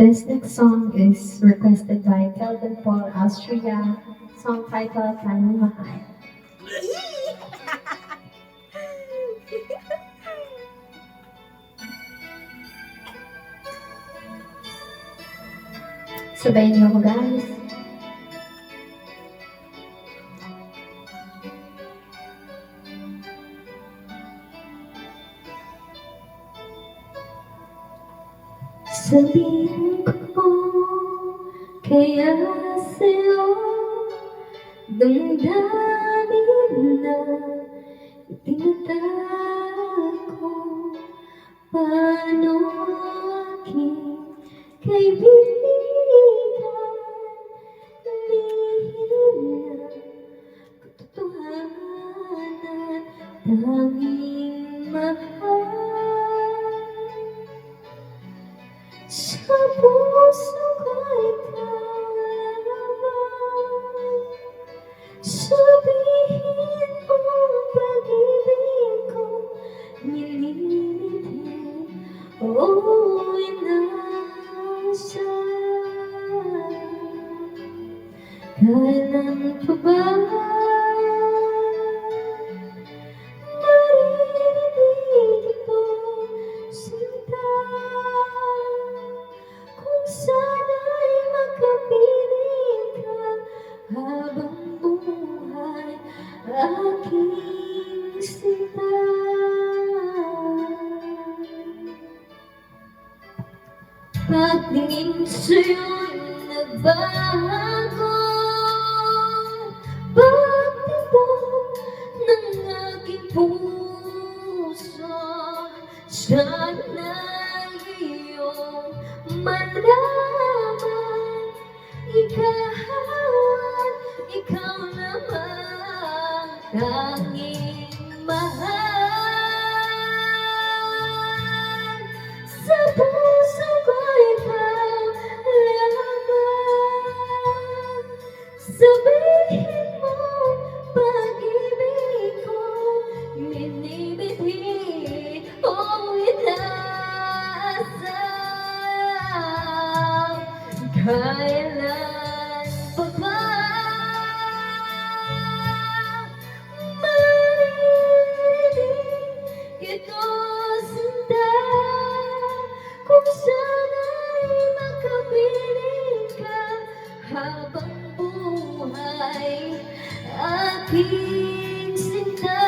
This next song is requested by Kelvin Paul Austria, song titled Kani Mahal. Sabayin niyo ako, guys. Sabihin ko kaya sa'yo damdamin na itinatago. Paano aking kaibigan lihim na katotohanan tanging mahal. Sa puso ko ikaw lamang, sabihin mo pag-ibig ko nililibig o inasa. Kailan pa ba maririnig itong sinta? Sana'y makapiling ka habang buhay aking sinta. Pagtingin sa'yo'y nagbago, pagtibok ng aking puso. Sana'y iyong malaman, ikaw naman tanging mahal. Sa puso ko ikaw lamang, sabihin mo pag-ibig ko minibiti o inasa. Kailan pa ba maririnig ito sinta? Kung sana'y makapiling ka habang buhay aking sinta.